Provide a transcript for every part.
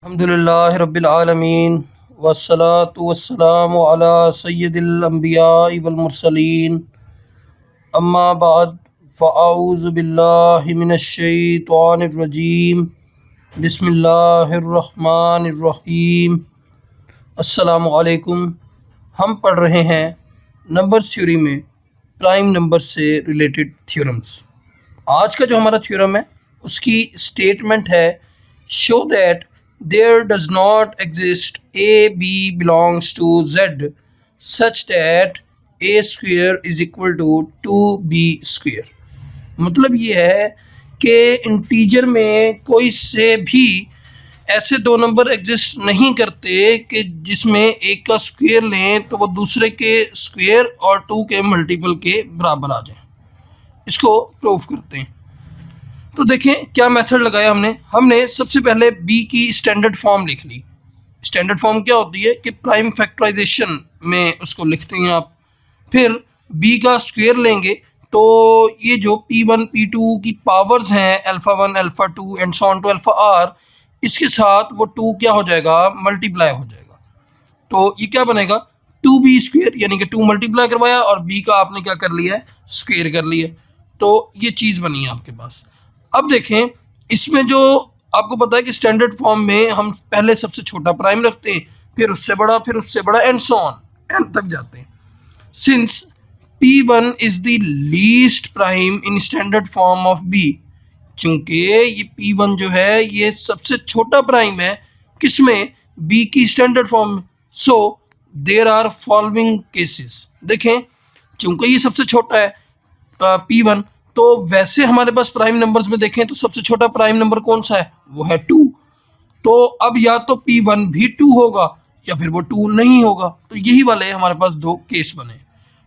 अल्हम्दुलिल्लाहि रब्बिल आलमीन वस्सलातु वस्सलामु अला सय्यिदिल अंबियाइ वल मुरसलीन अम्मा बाद फ़अऊज़ु बिल्लाहि मिनश शैतानिर रजीम बिस्मिल्लाहिर रहमानिर रहीम। अस्सलामु अलैकुम। हम पढ़ रहे हैं नंबर्स थ्योरी में प्राइम नंबर से रिलेटेड थ्योरम्स। आज का जो हमारा थ्योरम है उसकी स्टेटमेंट है show that there does not exist a b belongs to z such that a square is equal to 2b square। मतलब ये है कि इंटीजर में कोई से भी ऐसे दो नंबर एग्जिस्ट नहीं करते कि जिसमें एक का स्क्वायर लें तो वो दूसरे के स्क्वायर और 2 के मल्टीपल के बराबर आ जाए। इसको प्रूव करते हैं। तो देखें क्या मेथड लगाया हमने सबसे पहले b की स्टैंडर्ड फॉर्म लिख ली। स्टैंडर्ड फॉर्म क्या होती है कि प्राइम फैक्टराइजेशन में उसको लिखते हैं आप। फिर b का स्क्वायर लेंगे तो ये जो p1 p2 की पावर्स हैं alpha 1 alpha 2 and so on to alpha r, इसके साथ वो 2 क्या हो जाएगा, मल्टीप्लाई हो जाएगा। तो ये क्या बनेगा 2b स्क्वायर, यानी कि 2 मल्टीप्लाई करवाया और b का आपने क्या कर लिया है, स्क्वायर कर लिया। तो ये चीज़ बनी है आपके पास। अब देखें इसमें जो आपको पता है कि स्टैंडर्ड फॉर्म में हम पहले सबसे छोटा प्राइम रखते हैं, फिर उससे बड़ा एंड सो ऑन एंड तक जाते हैं। Since p1 is the least prime in standard form of b, चूंकि ये p1 जो है ये सबसे छोटा प्राइम है किसमें, b की स्टैंडर्ड फॉर्म में। So there are following cases. देखें चूंकि ये सबसे छोटा है p1, तो वैसे हमारे पास प्राइम नंबर्स में देखें तो सबसे छोटा प्राइम नंबर कौन सा है, वो है 2। तो अब या तो p1 भी 2 होगा या फिर वो 2 नहीं होगा। तो यही वाले हमारे पास दो केस बने।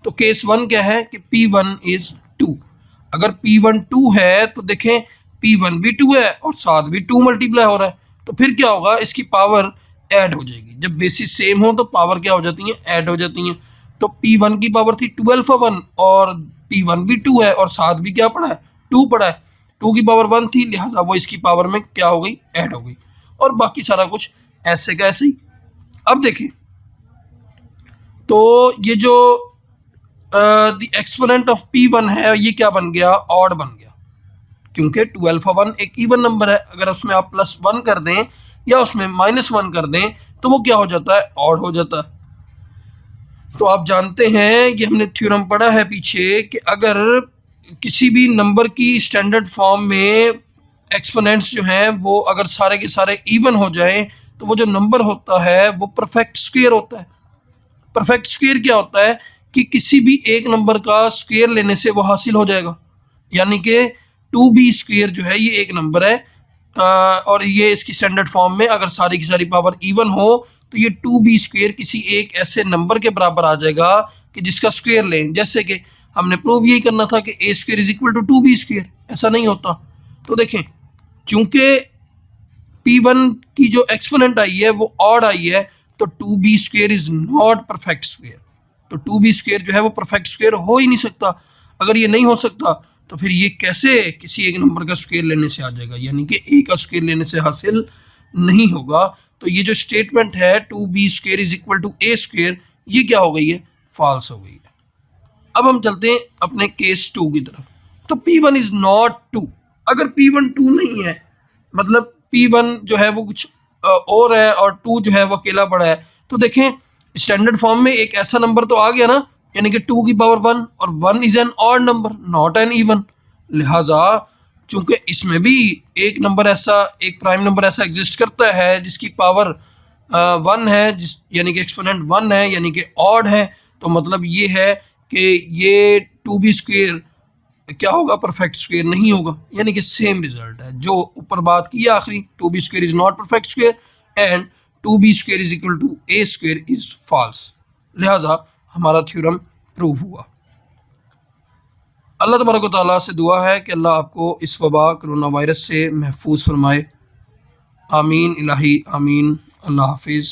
तो केस 1 क्या है कि p1 इज 2। अगर p1 2 है तो देखें p1 भी 2 है और साथ भी 2 मल्टीप्लाई हो रहा है, तो फिर क्या होगा, इसकी पावर ऐड हो जाएगी। जब बेसिस सेम हो तो पावर क्या हो जाती है, ऐड हो जाती है। तो p1 की पावर थी 2 अल्फा 1 और p1 भी 2 है और साथ भी क्या पड़ा है, 2 पड़ा है। 2 की पावर 1 थी, लिहाजा वो इसकी पावर में क्या हो गई, ऐड हो गई। और बाकी सारा कुछ ऐसे का ऐसे ही। अब देखें तो ये जो द एक्सपोनेंट ऑफ p1 है ये क्या बन गया, ऑड बन गया, क्योंकि 2 अल्फा 1 एक इवन नंबर है। अगर उसमें आप +1 कर दें या उसमें -1 कर दें तो वो क्या हो जाता है, ऑड हो जाता है। तो आप जानते हैं ये हमने थ्योरम पढ़ा है पीछे कि अगर किसी भी नंबर की स्टैंडर्ड फॉर्म में एक्सपोनेंट्स जो हैं वो अगर सारे के सारे इवन हो जाएं तो वो जो नंबर होता है वो परफेक्ट स्क्वायर होता है। परफेक्ट स्क्वायर क्या होता है कि किसी भी एक नंबर का स्क्वायर लेने से वो हासिल हो जाएगा। यानी कि 2b स्क्वायर जो है ये एक नंबर है और ये इसकी स्टैंडर्ड फॉर्म में अगर सारी की सारी पावर इवन हो तो ये 2b स्क्वायर किसी एक ऐसे नंबर के बराबर आ जाएगा कि जिसका स्क्वायर लें। जैसे कि हमने प्रूव यही करना था कि a square is equal to 2b square, ऐसा नहीं होता। तो देखें चूंकि p1 की जो एक्सपोनेंट आई है वो ऑड आई है तो 2b square is not perfect square. तो 2b स्क्वायर जो है वो परफेक्ट स्क्वायर हो ही नहीं सकता। अगर ये नहीं हो सकता तो फिर ये कैसे किसी एक नंबर का स्क्वायर लेने से आ जाएगा, यानी कि a का स्क्वायर लेने से हासिल नहीं होगा। तो ये जो स्टेटमेंट है 2b square is equal to a square, ये क्या हो गई है, फॉल्स हो गई है। अब हम चलते हैं अपने केस 2 की तरफ। तो p1 इज नॉट 2। अगर p1 2 नहीं है, मतलब p1 जो है वो कुछ और है और 2 जो है वो अकेला पड़ा है, तो देखें स्टैंडर्ड फॉर्म में एक ऐसा नंबर तो आ गया ना, यानी कि 2 की पावर 1 और 1 is an odd number not an even. लिहाजा चूंकि इसमें भी एक नंबर ऐसा, एक प्राइम नंबर ऐसा एग्जिस्ट करता है जिसकी पावर 1 है, यानी कि एक्सपोनेंट 1 है, यानी कि ऑड है, तो मतलब ये है कि ये 2b स्क्वायर क्या होगा, परफेक्ट स्क्वायर नहीं होगा। यानी कि सेम रिजल्ट है जो ऊपर बात की आखिरी, 2b square is not perfect square and 2b square is equal to a square is false. लिहाजा हमारा थ्योरम प्रूव हुआ। अल्लाह तबारक व तआला से दुआ है कि अल्लाह आपको इस वबा कोरोना वायरस से महफूज फरमाए। आमीन इलाही आमीन। अल्लाह हाफिज़।